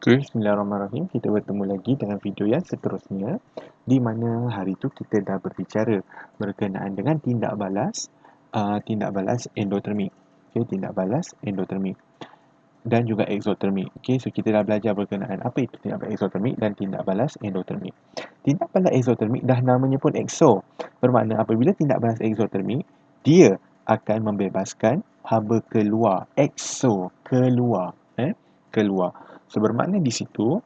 Okay, bismillahirrahmanirrahim. Kita bertemu lagi dengan video yang seterusnya di mana hari itu kita dah berbicara berkenaan dengan tindak balas endotermik. Okay, tindak balas endotermik dan juga eksotermik. Okay, so kita dah belajar berkenaan apa itu tindak balas eksotermik dan tindak balas endotermik. Tindak balas eksotermik dah namanya pun ekso. Bermakna apabila tindak balas eksotermik, dia akan membebaskan haba keluar. Ekso, keluar. Keluar. So bermakna di situ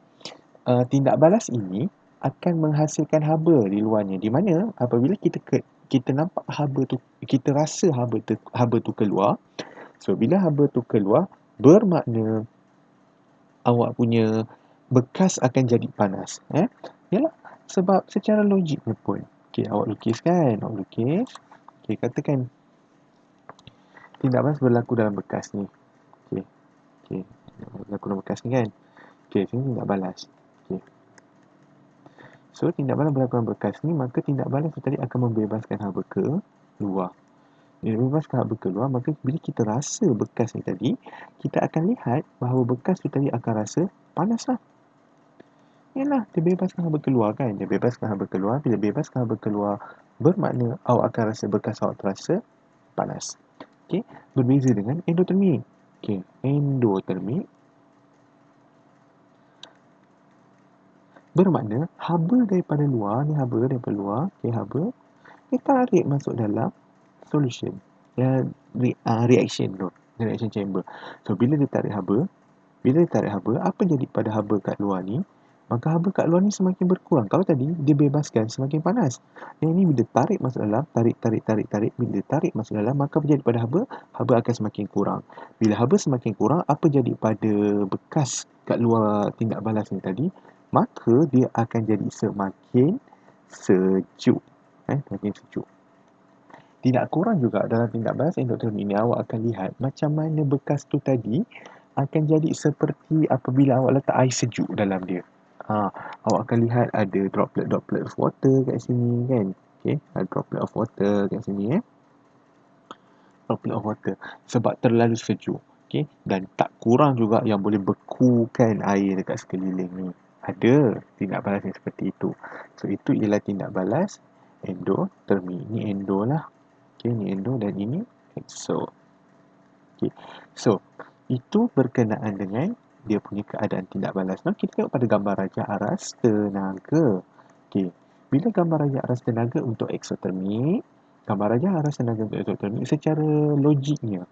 tindak balas ini akan menghasilkan haba di luarnya. Di mana apabila kita nampak haba tu, kita rasa haba tu keluar. So bila haba tu keluar, bermakna awak punya bekas akan jadi panas. Yalah, sebab secara logiknya pun. Okey, awak lukis kan? Awak lukis. Okey, katakan tindak balas berlaku dalam bekas ni. Okey, berlaku dalam bekas ni kan? Okey, sini tindak balas. Okey. So, tindak balas berlaku dalam bekas ni, maka tindak balas tu tadi akan membebaskan haba ke luar. Bila membebaskan haba keluar, maka bila kita rasa bekas ni tadi, kita akan lihat bahawa bekas tu tadi akan rasa panas lah. Yalah, dia bebaskan haba keluar kan? Dia bebaskan haba keluar. Bila bebaskan haba keluar, bermakna awak akan rasa bekas awak terasa panas. Okey, berbeza dengan endotermik. Okey, endotermik bermakna haba daripada luar, ni haba daripada luar, okey, haba dia tarik masuk dalam solution. Reaction chamber. So bila dia tarik haba, apa jadi pada haba kat luar ni? Maka haba kat luar ni semakin berkurang. Kalau tadi dia bebaskan semakin panas. Yang ini bila tarik masuk dalam, tarik. Bila dia tarik masuk dalam, maka apa jadi pada haba? Haba akan semakin kurang. Bila haba semakin kurang, apa jadi pada bekas kat luar tindak balas ni tadi? Maka dia akan jadi semakin sejuk. Semakin sejuk. Tidak kurang juga dalam tindak balas endotermik ini, awak akan lihat macam mana bekas tu tadi akan jadi seperti apabila awak letak air sejuk dalam dia. Awak akan lihat ada droplet of water kat sini kan. Okay, ada droplet of water kat sini droplet of water sebab terlalu sejuk. Okay, dan tak kurang juga yang boleh bekukan air dekat sekeliling ni. Ada tindak balas yang seperti itu. So itu ialah tindak balas endotermik. Ni endo lah. Okay, ni endo dan ini exo. Okay. So, itu berkenaan dengan dia punya keadaan tindak balas. Nah, kita tengok pada gambar rajah aras tenaga. Okay. Bila gambar rajah aras tenaga untuk eksotermik, gambar rajah aras tenaga untuk eksotermik secara logiknya,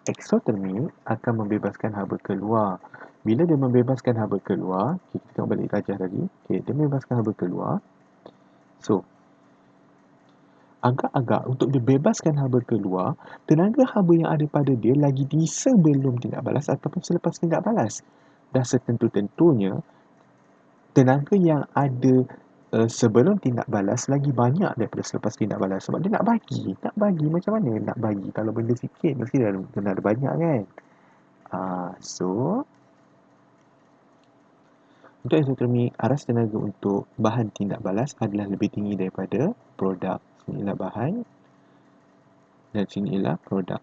eksotermik akan membebaskan haba keluar. Bila dia membebaskan haba keluar, kita tengok balik rajah tadi. Okay, dia membebaskan haba keluar. So, agak-agak untuk dibebaskan haba keluar, tenaga haba yang ada pada dia lagi di sebelum tindak balas ataupun selepas tindak balas. Dan setentu-tentunya, tenaga yang ada sebelum tindak balas lagi banyak daripada selepas tindak balas. Sebab dia nak bagi macam mana nak bagi? Kalau benda sikit, mesti dah kena ada banyak kan? So, untuk eksotermik, aras tenaga untuk bahan tindak balas adalah lebih tinggi daripada produk. Inilah bahan dan sini ialah produk.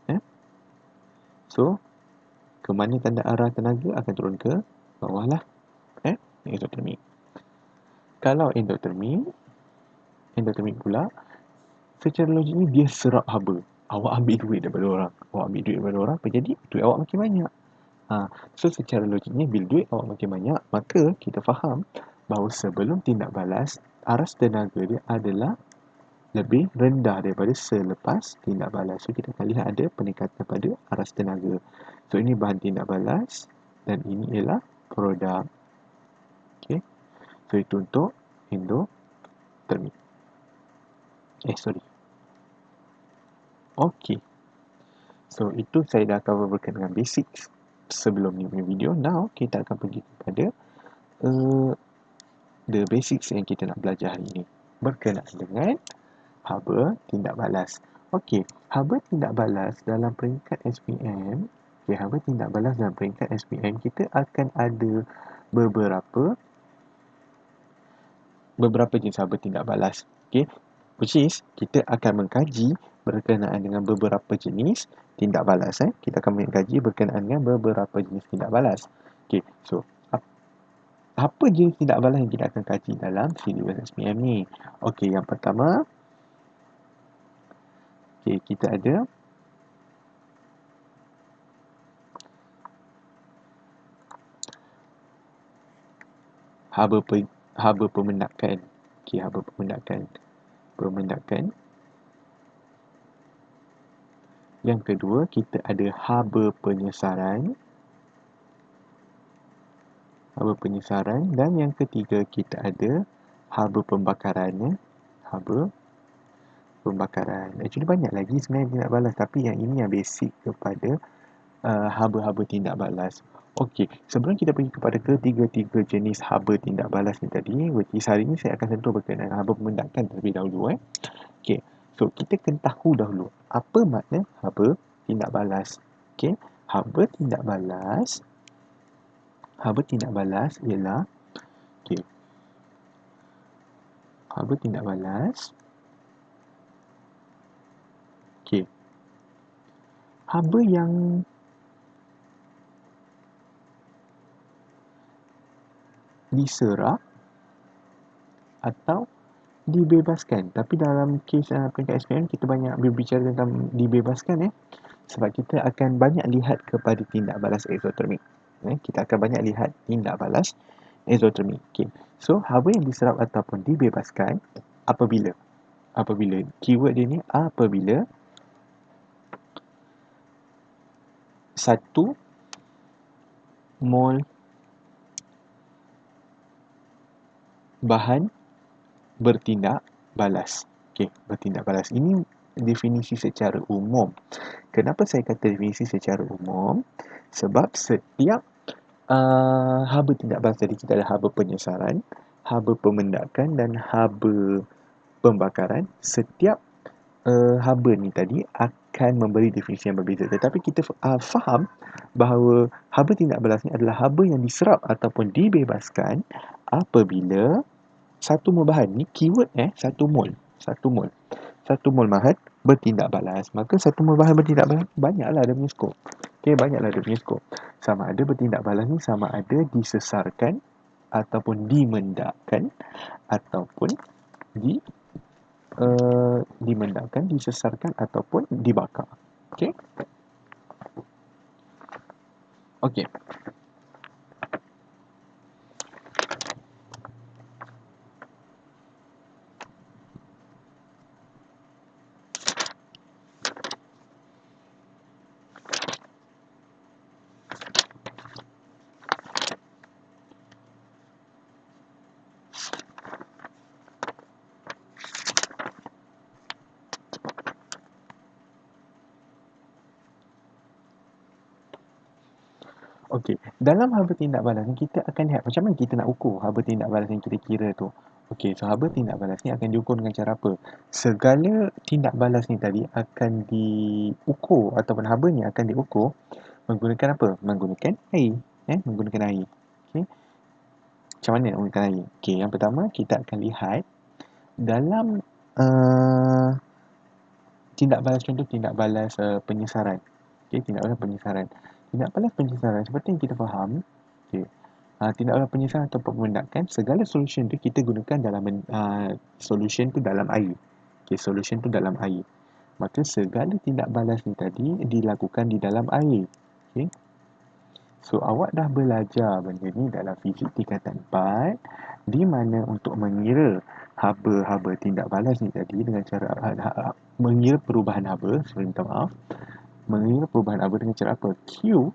So, ke mana tanda arah tenaga akan turun ke bawah lah. Eksotermik. Kalau endotermik pula, secara logiknya dia serap haba. Awak ambil duit daripada orang. Apa jadi? Duit awak makin banyak. So, secara logiknya bila duit awak makin banyak, maka kita faham bahawa sebelum tindak balas, aras tenaga dia adalah lebih rendah daripada selepas tindak balas. So, kita akan lihat ada peningkatan pada aras tenaga. So, ini bahan tindak balas dan ini ialah produk. Okay. So, itu untuk endotermik. Okay. So, itu saya dah cover berkenaan dengan basics sebelum ni punya video. Now, kita akan pergi kepada the basics yang kita nak belajar hari ini. Berkenaan dengan haba tindak balas. Okey, haba tindak balas dalam peringkat SPM, haba tindak balas dalam peringkat SPM, kita akan ada beberapa jenis haba tindak balas. Okey, which is kita akan mengkaji berkenaan dengan beberapa jenis tindak balas. Kita akan mengkaji berkenaan dengan beberapa jenis tindak balas. Okey, so apa jenis tindak balas yang kita akan kaji dalam silibus SPM ni? Okey, yang pertama, kita ada haba pemendakan. Haba pemendakan. Yang kedua, kita ada haba penyesaran. Dan yang ketiga, kita ada haba pembakaran. Actually banyak lagi sebenarnya tindak balas, tapi yang ini yang basic kepada haba-haba tindak balas. Okey, sebelum kita pergi kepada ketiga-tiga jenis haba tindak balas ni tadi, which is hari ni saya akan sentuh berkenaan haba pemendakan terlebih dahulu. Okey, so kita kena tahu dahulu apa makna haba tindak balas. Okey, haba tindak balas ialah haba tindak balas. Haba yang diserap atau dibebaskan. Tapi dalam kes peringkat SPM kita banyak berbicara tentang dibebaskan sebab kita akan banyak lihat kepada tindak balas eksotermik. Kita akan banyak lihat tindak balas eksotermik. So haba yang diserap ataupun dibebaskan apabila keyword dia ni apabila satu mol bahan bertindak balas. Bertindak balas. Ini definisi secara umum. Kenapa saya kata definisi secara umum? Sebab setiap haba tindak balas tadi kita ada haba penyesaran, haba pemendakan dan haba pembakaran. Setiap haba ni tadi akan memberi definisi yang berbeza. Tetapi kita faham bahawa haba tindak balas ni adalah haba yang diserap ataupun dibebaskan apabila satu mol bahan ni keyword satu mol bahan bertindak balas. Maka satu mol bahan bertindak balas banyaklah dia punya skop. Banyaklah dia punya skop. Sama ada bertindak balas ni sama ada disesarkan ataupun dimendakkan ataupun dimendakkan, disesarkan ataupun dibakar. Okey. Okey, dalam haba tindak balas ni kita akan lihat macam mana kita nak ukur haba tindak balas yang kita kira tu. Okey, so haba tindak balas ni akan diukur dengan cara apa? Segala tindak balas ni tadi akan diukur ataupun habanya akan diukur menggunakan apa? Menggunakan air. Menggunakan air. Okey. Macam mana nak menggunakan air? Okey, yang pertama kita akan lihat dalam tindak balas contoh tindak balas penyesaran. Tindak balas penyesaran. Tindak balas penyesaran seperti yang kita faham, tindak balas penyesaran atau pemendakan, segala solution tu kita gunakan dalam solution tu dalam air. Solution tu dalam air. Maka segala tindak balas ni tadi dilakukan di dalam air. So awak dah belajar benda ni dalam fizik tingkatan 4 di mana untuk mengira haba-haba tindak balas ni tadi dengan cara mengira perubahan haba, minta maaf, mengira perubahan haba dengan cara apa? Q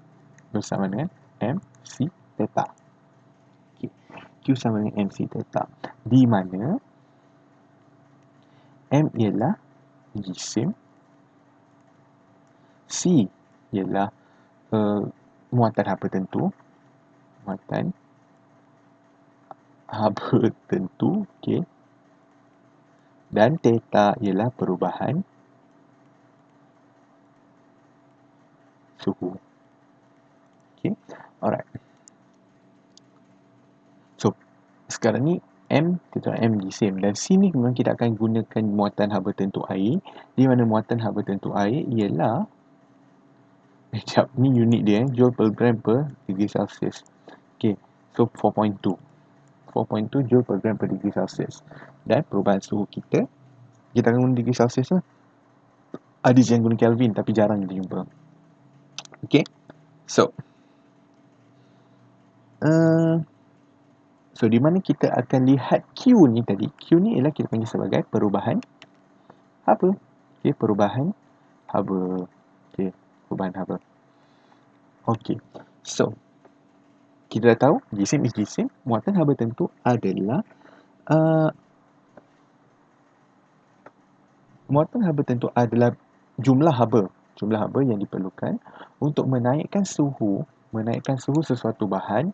bersama dengan MC theta. Q sama dengan MC theta. Di mana M ialah jisim, C ialah muatan haba tentu, dan theta ialah perubahan suhu. Alright. So, sekarang ni M, kita M jisim. Dan sini memang kita akan gunakan muatan haba tentu air, di mana muatan haba tentu air ialah sekejap, ni unit dia joule per gram per degree Celsius. Okay, so 4.2 joule per gram per degree Celsius. Dan perubahan suhu kita akan guna degree Celsius lah. Ada yang guna Kelvin tapi jarang kita jumpa. Okay, so so di mana kita akan lihat Q ni tadi. Q ni ialah kita panggil sebagai perubahan haba. Okay, perubahan haba. Okay, perubahan haba. Okay, so kita dah tahu jisim is jisim. Muatan haba tentu adalah muatan haba tentu adalah jumlah haba yang diperlukan untuk menaikkan suhu sesuatu bahan,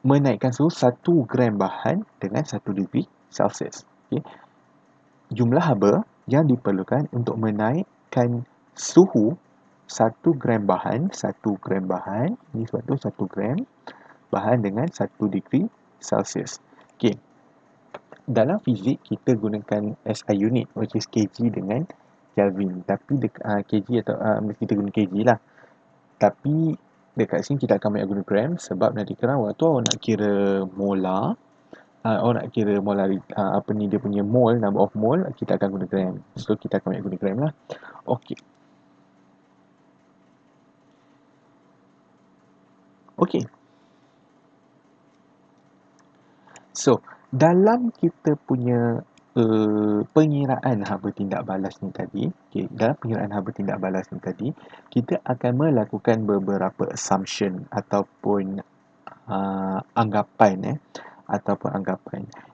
menaikkan suhu 1 gram bahan dengan 1 degree Celsius. Okay. Jumlah haba yang diperlukan untuk menaikkan suhu 1 gram bahan, ini sebab tu 1 gram bahan dengan 1 degree Celsius. Okay. Dalam fizik kita gunakan SI unit, which is kg dengan Kelvin. Tapi kg atau kita guna kg lah. Tapi dekat sini kita akan banyak guna gram sebab nanti kerana waktu awak nak kira molar, awak nak kira molar dia punya mole, number of mole, kita akan guna gram. So kita akan banyak guna gram lah. Okey. Okey. So, dalam kita punya pengiraan haba tindak balas ni tadi, dalam pengiraan haba tindak balas ni tadi, kita akan melakukan beberapa assumption ataupun anggapan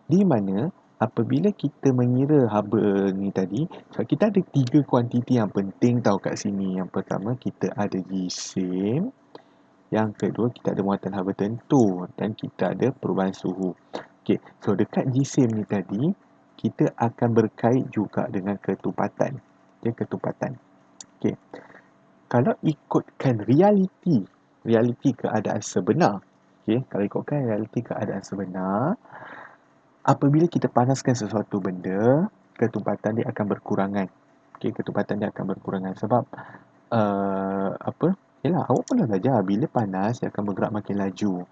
di mana apabila kita mengira haba ni tadi, sebab kita ada 3 kuantiti yang penting tau kat sini. Yang pertama kita ada jisim, yang kedua kita ada muatan haba tentu, dan kita ada perubahan suhu. Okay, so dekat jisim ni tadi, kita akan berkait juga dengan ketupatan. Okay, ketupatan. Okay. Kalau ikutkan realiti keadaan sebenar, okay, kalau ikutkan realiti keadaan sebenar, apabila kita panaskan sesuatu benda, ketupatan dia akan berkurangan. Okay, ketupatan dia akan berkurangan sebab yalah, awak pernah belajar bila panas dia akan bergerak makin laju.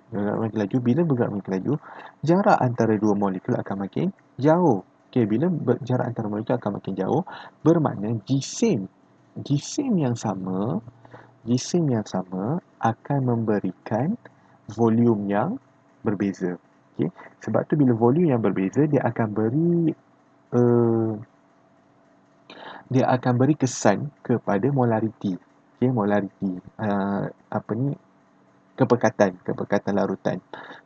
Bila bergerak makin laju, jarak antara dua molekul akan makin jauh. Okay, bila jarak antara molekul akan makin jauh, bermakna jisim yang sama akan memberikan volume yang berbeza. Okay. Sebab tu bila volume yang berbeza, dia akan beri kesan kepada molariti. Okay, molariti. Kepekatan larutan.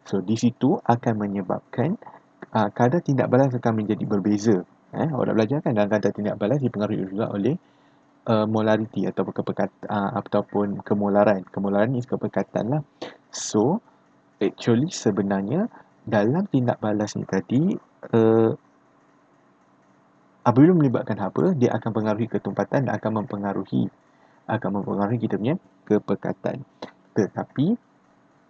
So di situ akan menyebabkan kadar tindak balas akan menjadi berbeza. Awak dah belajar kan, dalam kadar tindak balas dipengaruhi juga oleh molariti ataupun ataupun kemolaran. Kemolaran ni kepekatan lah. So actually sebenarnya dalam tindak balas ni tadi, apabila melibatkan haba, dia akan mempengaruhi ketumpatan dan akan mempengaruhi kita punya kepekatan. Tetapi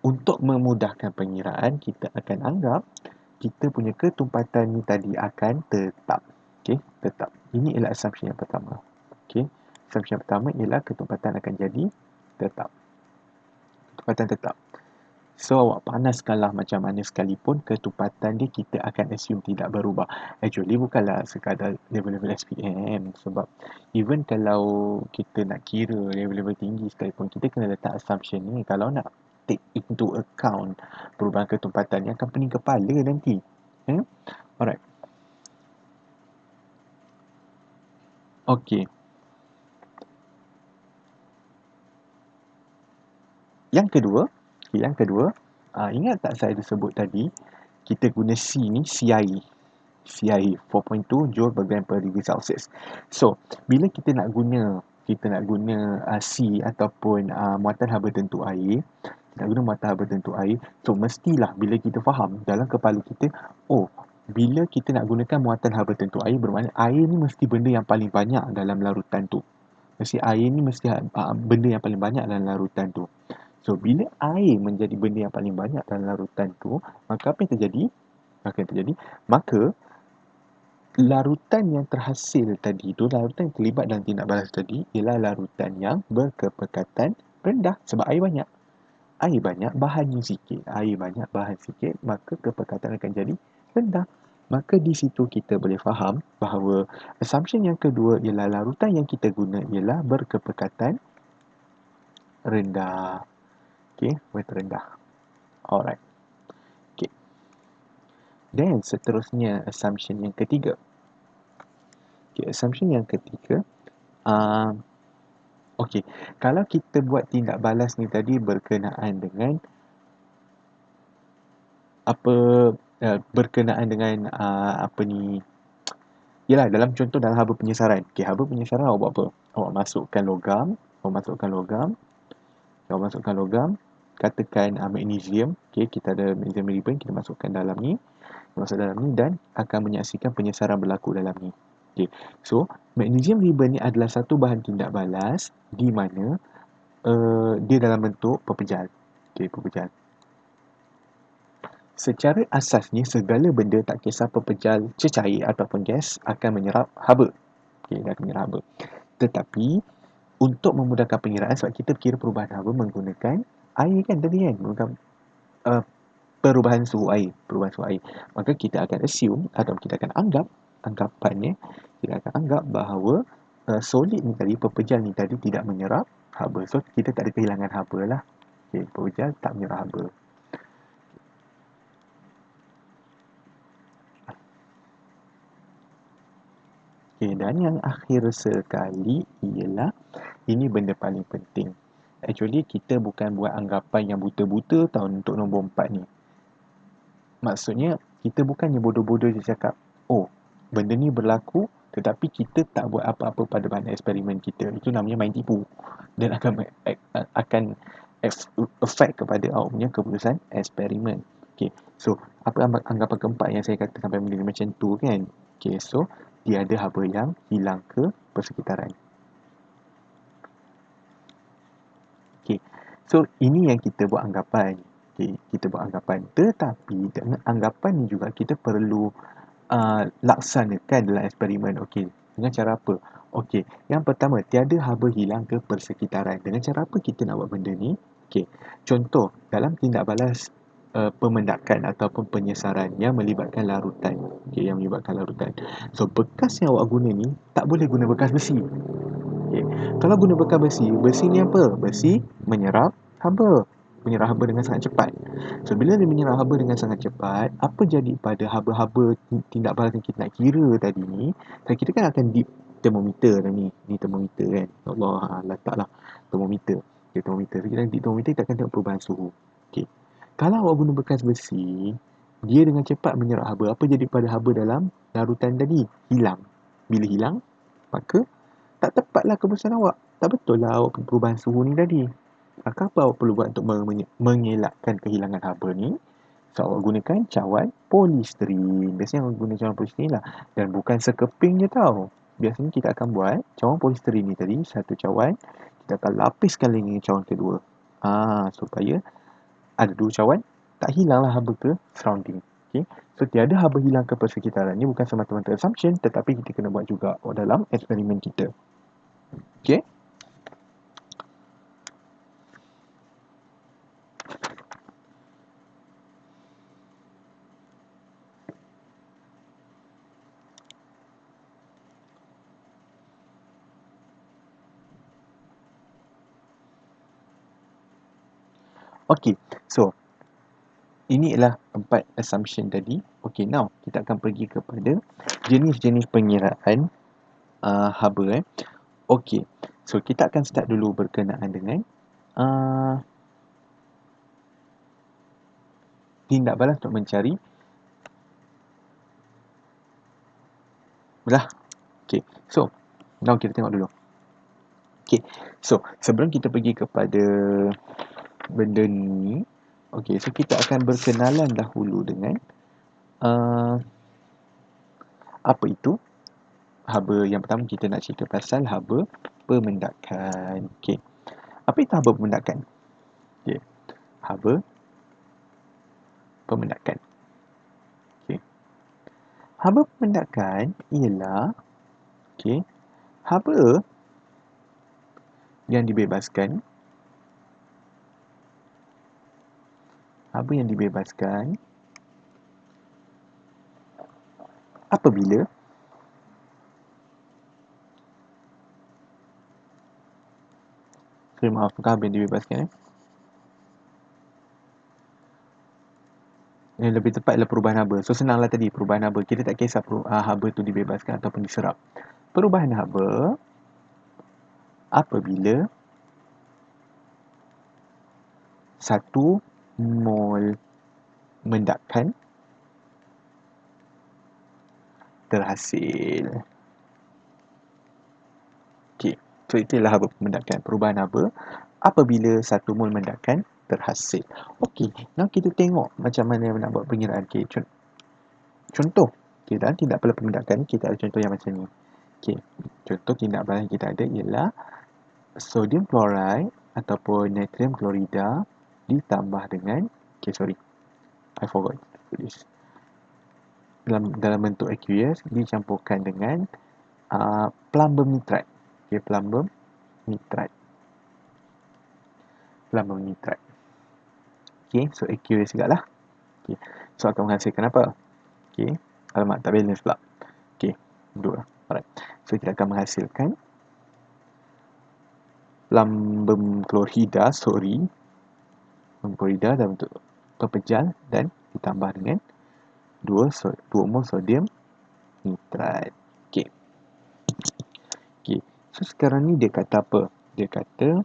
untuk memudahkan pengiraan, kita akan anggap kita punya ketumpatan ni tadi akan tetap. Okey, tetap. Ini ialah assumption yang pertama. Okey, assumption yang pertama ialah ketumpatan akan jadi tetap. Ketumpatan tetap. So, awak panaskanlah macam mana sekalipun, ketumpatan dia kita akan assume tidak berubah. Actually, bukanlah sekadar level-level SPM. Sebab even kalau kita nak kira level-level tinggi sekalipun, kita kena letak assumption ni. Kalau nak take into account perubahan ketumpatan yang akan pening kepala nanti. Alright. Okay. Yang kedua, ingat tak saya sebut tadi, kita guna C ni, CI 4.2 joule per gram per degree Celsius. So, bila kita nak guna C ataupun muatan haba tentu air, so mestilah bila kita faham dalam kepala kita, bila kita nak gunakan muatan haba tentu air, bermakna air ni mesti benda yang paling banyak dalam larutan tu. Benda yang paling banyak dalam larutan tu. So, bila air menjadi benda yang paling banyak dalam larutan tu, maka apa yang terjadi? Maka larutan yang terhasil tadi tu, larutan yang terlibat dalam tindak balas tadi ialah larutan yang berkepekatan rendah sebab air banyak. Air banyak, bahannya sikit. Air banyak, bahan sikit, maka kepekatan akan jadi rendah. Maka di situ kita boleh faham bahawa assumption yang kedua ialah larutan yang kita guna ialah berkepekatan rendah. Okay, rendah. Alright. Okay. Dan seterusnya assumption yang ketiga. Okay, assumption yang ketiga. Okay, kalau kita buat tindak balas ni tadi berkenaan dengan apa ni, yelah, dalam contoh dalam haba penyesaran. Okay, haba penyesaran awak buat apa? Awak masukkan logam, katakan magnesium. Okay, kita ada magnesium ribbon, kita masukkan dalam ni, dan akan menyaksikan penyesaran berlaku dalam ni. Okay, so magnesium ribbon ni adalah satu bahan tindak balas di mana dia dalam bentuk pepejal. Okay, pepejal. Secara asasnya, segala benda tak kisah pepejal, cecair ataupun gas akan menyerap haba. Okay, dia akan menyerap haba. Tetapi, untuk memudahkan pengiraan, sebab kita kira perubahan haba menggunakan air kan tadi kan? Menggunakan perubahan suhu air. Maka kita akan assume atau kita akan kita akan anggap bahawa solid ni tadi, pepejal ni tadi tidak menyerap haba. So, kita tak ada kehilangan haba lah. Okay, pepejal tak menyerap haba. Okay, dan yang akhir sekali ialah, ini benda paling penting. Actually, kita bukan buat anggapan yang buta-buta tau untuk nombor 4 ni. Maksudnya, kita bukannya bodoh-bodoh je cakap, oh, benda ni berlaku tetapi kita tak buat apa-apa pada bahan eksperimen kita. Itu namanya main tipu. Dan akan effect kepada awak punya keputusan eksperimen. Okay, so apa anggapan keempat yang saya katakan pada benda ni macam tu kan? Okay, so tiada haba yang hilang ke persekitaran. Okay, so ini yang kita buat anggapan. Okay, kita buat anggapan. Tetapi dengan anggapan ni juga kita perlu laksanakan dalam eksperimen. Okey, dengan cara apa? Okey, yang pertama, tiada haba hilang ke persekitaran. Dengan cara apa kita nak buat benda ni? Okey, contoh dalam tindak balas pemendakan ataupun penyesaran yang melibatkan larutan. Okey, yang melibatkan larutan. So, bekas yang awak guna ni tak boleh guna bekas besi. Okey, kalau guna bekas besi, besi ni apa? Besi menyerap haba. Menyerap haba dengan sangat cepat. So, bila dia menyerap haba dengan sangat cepat, apa jadi pada haba-haba tindak balas yang kita nak kira tadi ni? Kita kan akan dip termometer dah ni. Ni termometer kan. Allah, letaklah termometer. Okay, termometer. So, kita dip termometer, kita akan tengok perubahan suhu. Okay. Kalau awak guna bekas besi, dia dengan cepat menyerap haba. Apa jadi pada haba dalam larutan tadi? Hilang. Bila hilang, maka tak tepatlah keputusan awak. Tak betul lah awak perubahan suhu ni tadi. Maka apa awak perlu buat untuk mengelakkan kehilangan haba ni? So, awak gunakan cawan polisterin. Biasanya awak guna cawan polisterin lah. Dan bukan sekeping je tau. Biasanya kita akan buat cawan polisterin ni tadi, satu cawan, kita akan lapiskan lagi dengan cawan kedua. Supaya ada dua cawan, tak hilanglah haba ke surrounding. Okay? So, tiada haba hilang ke persekitaran. Ini bukan semata-mata assumption, tetapi kita kena buat juga dalam eksperimen kita. Okay? Okay, so ini adalah 4 assumption tadi. Okay, now kita akan pergi kepada jenis-jenis pengiraan haba. Okay, so kita akan start dulu berkenaan dengan tindak balas untuk mencari belah. Okay, so now kita tengok dulu. Okay, so sebelum kita pergi kepada benda ni, okay, so kita akan berkenalan dahulu dengan apa itu haba. Yang pertama kita nak cerita pasal haba pemendakan. Okay, apa itu haba pemendakan? Okay, haba pemendakan. Okay. Haba pemendakan ialah haba yang dibebaskan apabila haba yang dibebaskan yang lebih tepat adalah perubahan haba. So senanglah tadi perubahan haba. Kita tak kisah haba tu dibebaskan ataupun diserap. Perubahan haba apabila 1 mol mendakan terhasil. Okey. So itulah haba pemendakan. Perubahan haba apabila 1 mol mendakan terhasil. Okey. Now kita tengok macam mana nak buat pengiraan. Okey. Contoh. Okey, dalam tindak balas pemendakan kita ada contoh yang macam ni. Okey. Contoh tindak balas yang kita ada ialah sodium chloride ataupun natrium klorida ditambah dengan I forgot to put this. Dalam bentuk aqueous dicampurkan dengan plumbum nitrate. Okey, plumbum nitrate. Okey, so aqueous jugalah. Okey, so akan menghasilkan apa? Okey, alamak tak balance pula. Okey, dua. Alright. So kita akan menghasilkan plumbum klorida, dalam bentuk pepejal dan ditambah dengan 2 mol sodium nitrate. Okey. So sekarang ni dia kata apa? Dia kata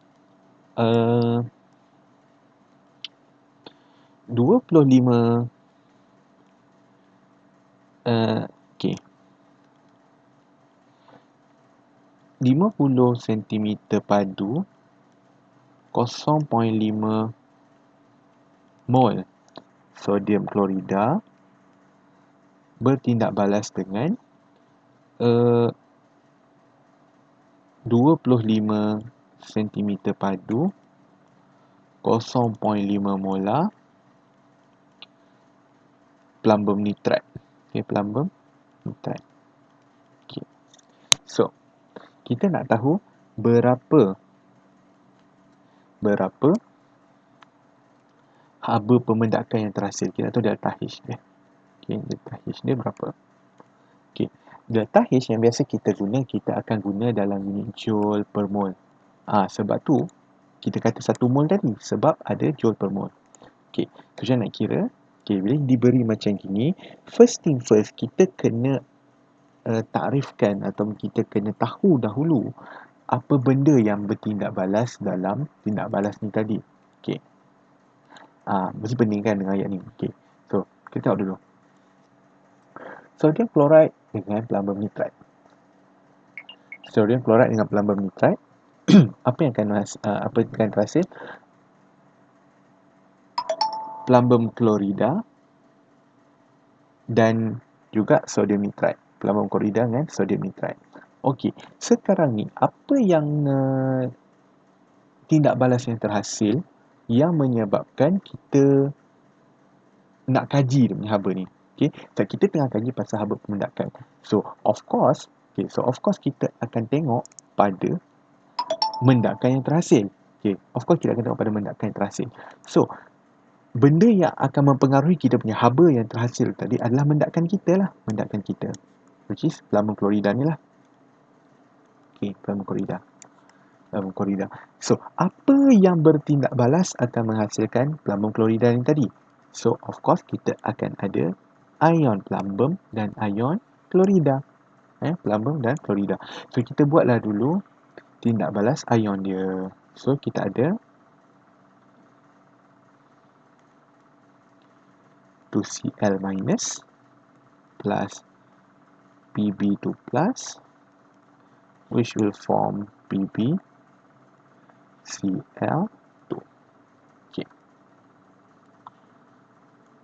25 50 cm padu 0.5 mol sodium klorida bertindak balas dengan 25 cm padu 0.5 molar plumbum nitrate. Okey, plumbum nitrate. Okey. So, kita nak tahu berapa haba pemendakan yang terhasil. Kita tahu delta H dia. Okey, delta H dia berapa? Okey, delta H yang biasa kita akan guna dalam unit joule per mol. Sebab tu kita kata 1 mol tadi sebab ada joule per mol. Okey, macam nak kira. Okey, bila diberi macam gini, first thing first, kita kena takrifkan atau kita kena tahu dahulu apa benda yang bertindak balas dalam tindak balas ni tadi. Okey. Mesti pening kan dengan ayat ni. Okey. So, kita tengok dulu. Sodium chloride dengan plumbum nitrate. Sodium chloride dengan plumbum nitrate. Apa yang akan terhasil? Plumbum klorida dan juga sodium nitrate. Plumbum klorida dengan sodium nitrate. Okey, sekarang ni apa yang tindak balas yang terhasil yang menyebabkan kita nak kaji dia punya haba ni. Okey, so kita tengah kaji pasal haba pemendakan. So, of course kita akan tengok pada mendakan yang terhasil. Okey, of course kita akan tengok pada mendakan yang terhasil. So, benda yang akan mempengaruhi kita punya haba yang terhasil tadi adalah mendakan kita. Which is plumbum klorida ni lah. Okey, plumbum klorida. So, apa yang bertindak balas akan menghasilkan plumbum klorida ni tadi? So, of course kita akan ada ion plumbum dan ion klorida. Plumbum dan klorida. So, kita buatlah dulu tindak balas ion dia. So, kita ada 2Cl minus plus Pb2 plus, which will form PbCl2. Okay.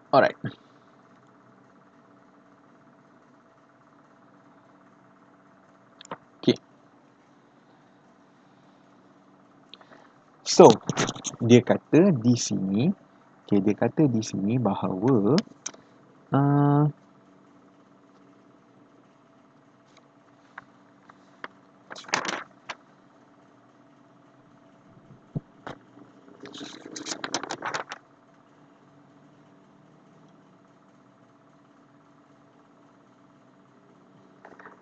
Alright. Okay. So, dia kata di sini Okay, dia kata di sini bahawa uh,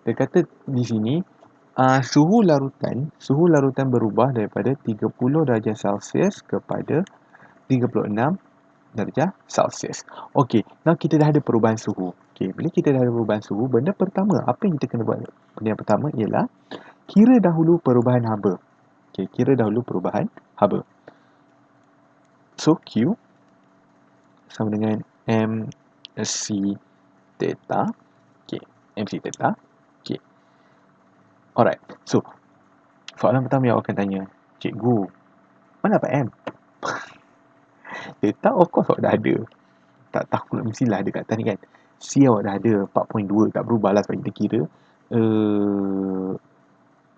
dia kata di sini suhu larutan berubah daripada 30 darjah Celsius kepada 36 darjah Celsius. Okey, now kita dah ada perubahan suhu. Okey, bila kita dah ada perubahan suhu, benda pertama apa yang kita kena buat? Benda yang pertama ialah kira dahulu perubahan haba. Okey, kira dahulu perubahan haba. So Q sama dengan MC theta. Okey, MC theta. Okey. Alright. So, soalan pertama yang awak akan tanya, cikgu, mana dapat M? Theta of course awak dah ada. Tak takut mestilah ada kat atas ni kan. C awak dah ada 4.2, tak berubah lah sebab kita kira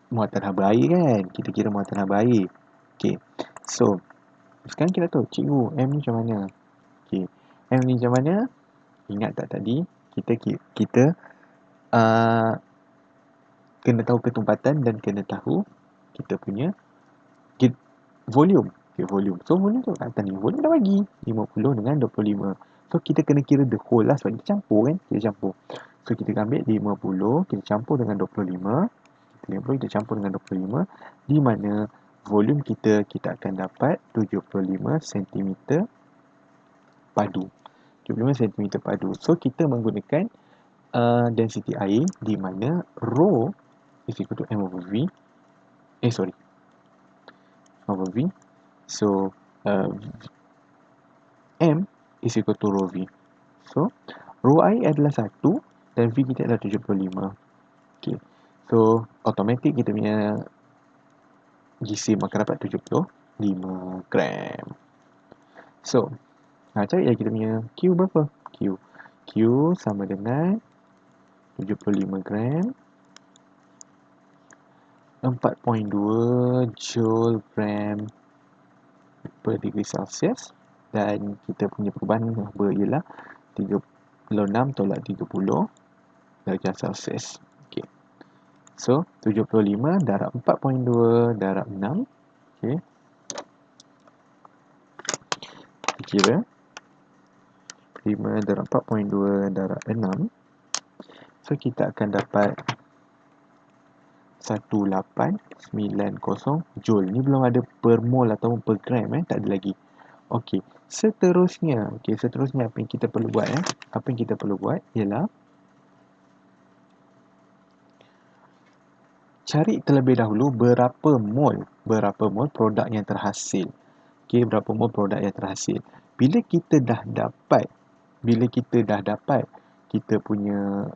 muatan haba air kan. Kita kira muatan haba air. Okay. So, sekarang kita tahu cikgu M ni macam mana. Okay. M ni macam mana? Ingat tak tadi kita kena tahu ketumpatan dan kena tahu kita punya volume. Okay, volume. So, volume tu kat atas ni. Volume dah bagi 50 dengan 25. So, kita kena kira the whole lah sebab kita campur kan. Kita campur. So, kita ambil 50, kita campur dengan 25. 50 kita campur dengan 25. Di mana volume kita akan dapat 75 cm padu. 75 cm padu. So, kita menggunakan density air di mana rho is equal to M over V. Over V. So, M is equal to rho V. So, rho I adalah 1 dan V kita adalah 75. Okay. So, automatic kita punya gisim akan dapat 75 gram. So, cari lah kita punya Q berapa? Q sama dengan 75 gram 4.2 joule gram per degree Celsius. Dan kita punya perubahan haba ialah 36 tolak 30 darjah Celsius. Okay. So, 75 darab 4.2 darab 6. Okay. Kira 5 darab 4.2 darab 6. So, kita akan dapat 1890 joule. Ni belum ada per mol ataupun per gram tak ada lagi. Okey, seterusnya apa yang kita perlu buat Apa yang kita perlu buat ialah cari terlebih dahulu berapa mol produk yang terhasil. Okey, berapa mol produk yang terhasil. Bila kita dah dapat kita punya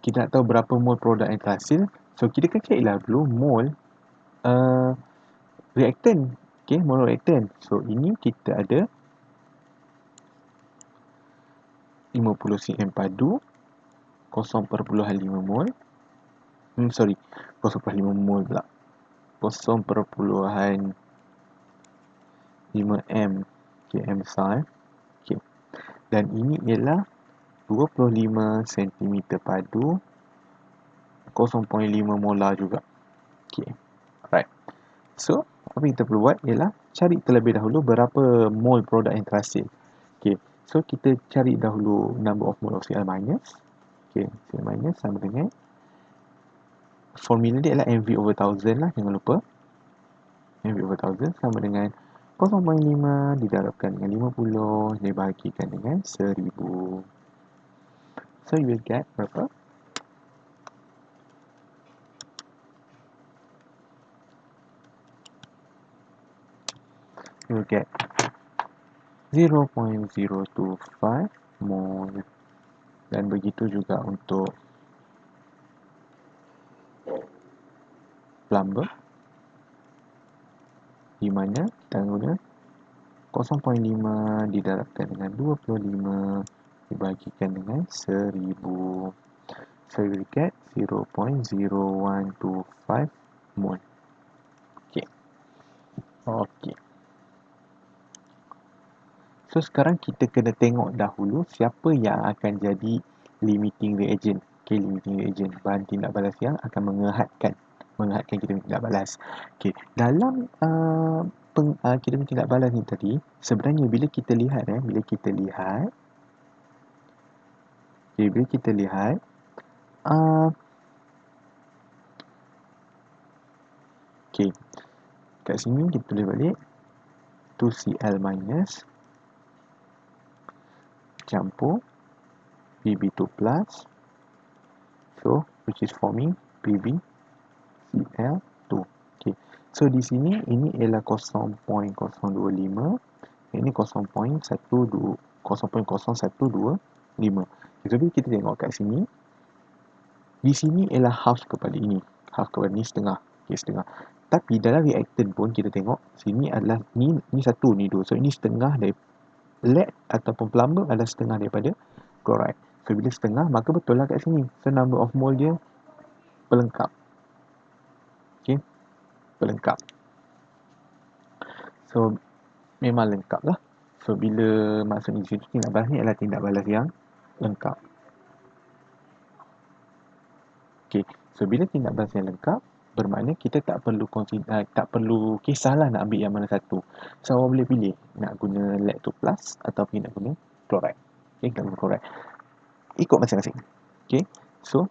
kita nak tahu berapa mol produk yang terhasil, so kita akan carilah dulu mol reaktan. Okey, mol reaktan. So ini kita ada 50 cm padu 0.5 mol. 0.5 mol pula. 0.5 m km besar. Okey. Dan ini ialah 25 cm padu 0.5 molar juga. Okey. Alright. So, apa yang kita perlu buat ialah cari terlebih dahulu berapa mol produk yang terhasil. Okay, so kita cari dahulu number of mole of Cl minus. Okay, Cl minus sama dengan formula dia adalah mv over 1000 lah, jangan lupa. mv over 1000 sama dengan 0.5 didarabkan dengan 50 dibahagikan dengan 1000. So you will get berapa? You will get 0.025 mole. Dan begitu juga untuk plumber, di mana kita guna 0.5 didarabkan dengan 25 dibagikan dengan 1000. So you will get 0.0125 mol. Okay. So sekarang kita kena tengok dahulu siapa yang akan jadi limiting reagent. Okay, limiting reagent, bahan tindak balas yang akan menghadkan kita punya tindak balas. Okay, dalam kita punya tindak balas ni tadi, sebenarnya bila kita lihat okay, kat sini kita tulis balik 2Cl minus campur Pb2 plus, so which is forming PbCl2. Okay, so di sini ini ialah 0.025, ini 0.0125. Jadi kita tengok kat sini, di sini ialah half kepada ini, setengah. Okay, setengah. Tapi dalam reactant pun kita tengok sini adalah ni satu, ni dua. So ini setengah dari lead ataupun plumber adalah setengah daripada chloride. So bila setengah, maka betul lah kat sini. So number of mole dia pelengkap. Okay, pelengkap. So memang lengkap lah. So bila maksudnya di situ tindak balas ni adalah tindak balas yang lengkap. Okay, so bila tindak balas yang lengkap, bermakna kita tak perlu kisahlah nak ambil yang mana satu. So awak boleh pilih nak guna lead 2 plus ataupun nak guna chloride. Okay, nak guna chloride, ikut masing-masing. Okay, so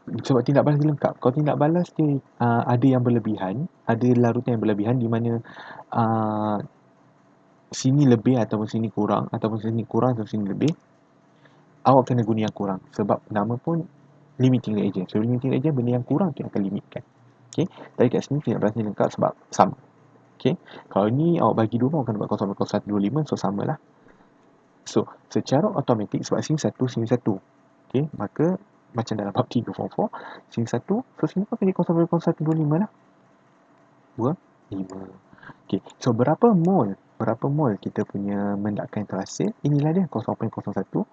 sebab tindak balas dia lengkap. Kalau tindak balas dia ada yang berlebihan, ada larutan yang berlebihan di mana sini lebih ataupun sini kurang, ataupun sini lebih, awak kena guna yang kurang. Sebab nama pun limiting reagent. So limiting reagent, benda yang kurang tu yang akan limitkan. Okay, tadi kat sini tindak balas ni lengkap sebab sama. Okay, kalau ni awak bagi dua, awak kena buat 0.0125, so sama lah. So secara automatik, sebab sini satu, sini satu, okay, maka macam dalam bab 3 form 4, sini satu, so sini pun jadi 0.0125 lah. 2, 5. Okay, so berapa mol kita punya mendapatkan terhasil? Inilah dia 0.0125.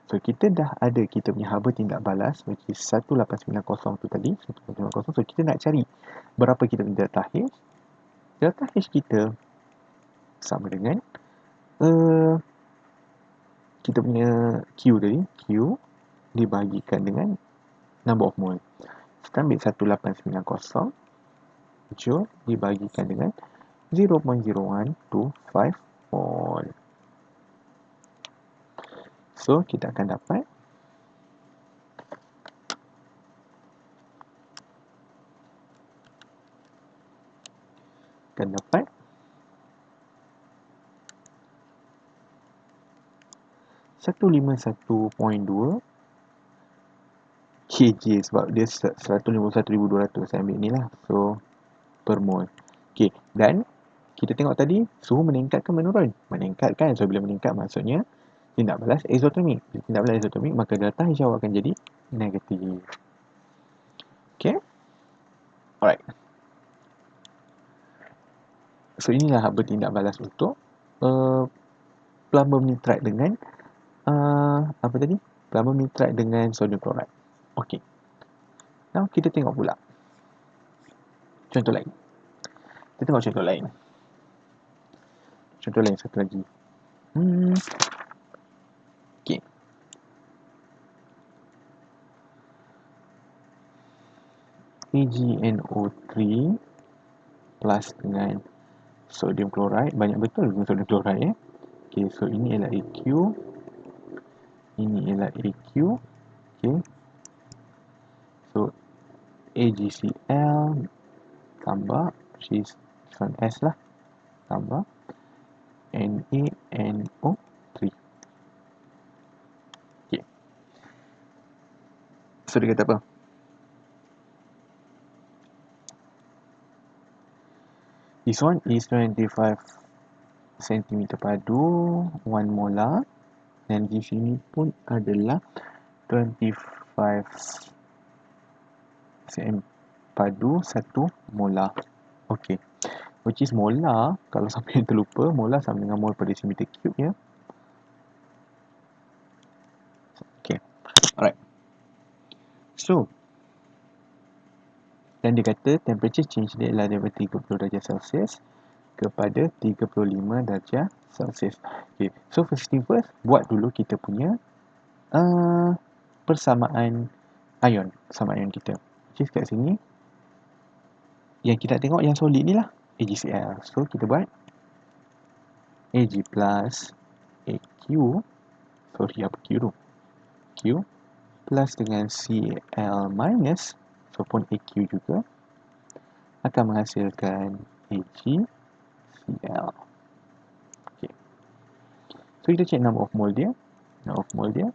So kita dah ada kita punya haba tindak balas, which is 1890 tu tadi, 1890. So kita nak cari berapa kita punya delta H. Delta H kita sama dengan kita punya Q tadi, Q dibahagikan dengan number of mole. Kita ambil 1890 Joule dibahagikan dengan 0.0125 mol. So kita akan dapat akan dapat 151.2 kg, sebab dia 151,200. Saya ambil ni lah, so per mol. Okay, dan kita tengok tadi suhu meningkat ke menurun? Meningkat kan? So bila meningkat maksudnya tindak balas exothermic. Bila tindak balas exothermic, maka delta H awak akan jadi negatif. Okay, alright. So inilah haba tindak balas untuk plumber nitride dengan apa tadi? Plumber nitride dengan sodium chloride. Okay. Now kita tengok pula contoh lain. Kita tengok contoh lain. Contoh lain satu lagi. Okay. AgNO3 plus dengan sodium chloride. Banyak betul dengan sodium chloride. Okay, so ini ialah AQ. Ini ialah AQ. Okay. So AgCl tambah, which is S lah, tambah NaNO3. Okay. So dia kata apa? This one is 25 cm padu, 1 molar. Dan di sini pun adalah 25 cm padu, 1 molar. Okay. Which is molar, kalau sampai yang terlupa, molar sama dengan mol per decimeter cube ya. Okay. Alright. So, dan dia kata temperature change dia adalah daripada 30 darjah Celsius kepada 35 darjah Celsius. Okay. So first thing first, buat dulu kita punya persamaan ion kita. Okay, kat sini yang kita tengok yang solid ni lah, AgCl. So kita buat Ag plus AQ, sorry apa Q tu, Q plus dengan Cl minus, so pun AQ juga, akan menghasilkan AgCl. Okay. So kita check number of mole dia. Number of mole dia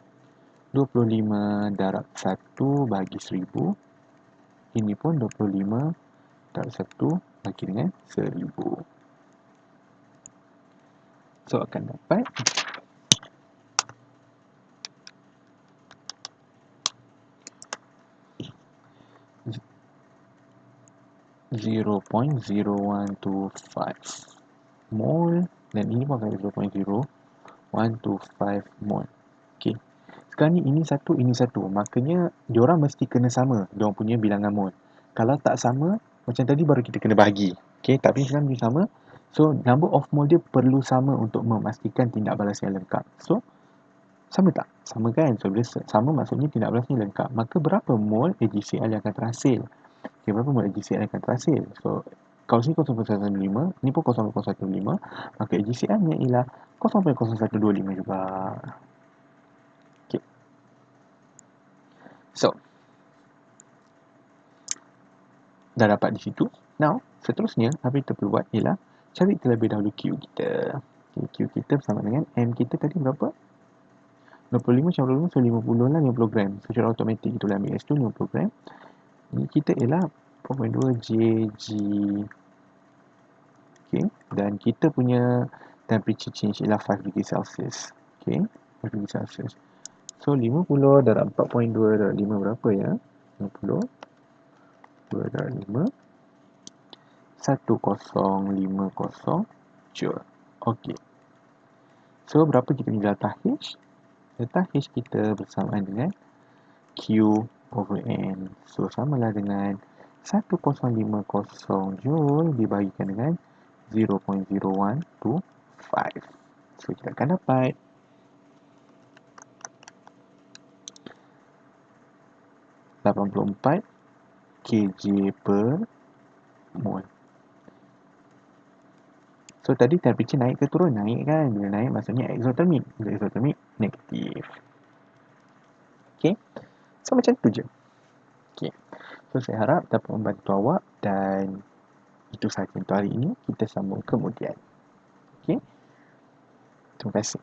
25 darab 1 bagi 1000. Ini pun 25 darab 1 bagi dengan 1000. So akan dapat 0.0125 mole, dan ini pun akan 0.0125 mole. Okay. Sekarang ni ini satu, makanya diorang mesti kena sama, diorang punya bilangan mole. Kalau tak sama, macam tadi baru kita kena bahagi. Okay, tapi sekarang dia sama. So, number of mole dia perlu sama untuk memastikan tindak balas yang lengkap. So, sama tak? Sama kan? So, bila sama maksudnya tindak balas ni lengkap. Maka berapa mole AgCl yang akan terhasil? Okay, berapa mole AgCl yang akan terhasil? So, kalau sini 0.115, ni pun 0.115, maka AgCl nya ialah 0.0125 juga. Okay. So, dah dapat di situ. Now, seterusnya, apa yang kita perlu buat ialah cari terlebih dahulu Q kita. Okay, Q kita bersama dengan M kita tadi berapa? 25 campur 25, so 50 lah, 50 gram. So, secara automatik kita boleh ambil S2 50 gram. Ini kita ialah 4.2 Jg. Okay, dan kita punya temperature change ialah 5 degree Celsius. Okay, 5 degree Celsius. So, 50 darab 4.2 darab 5 berapa ya? 50 2 darab 5 1050 joule. Okey. So, berapa kita punya delta H? Delta H kita bersamaan dengan Q over N. So, samalah dengan 1050 joule dibagikan dengan 0.0125. So, kita akan dapat 84 kg per mole. So, tadi temperature naik ke turun? Naik kan? Bila naik maksudnya exothermic. Bila exothermic, negatif. Okay. So, macam tu je. Okay. So, saya harap dapat membantu awak, dan itu sahaja untuk hari ini. Kita sambung kemudian. Okay. Terima kasih.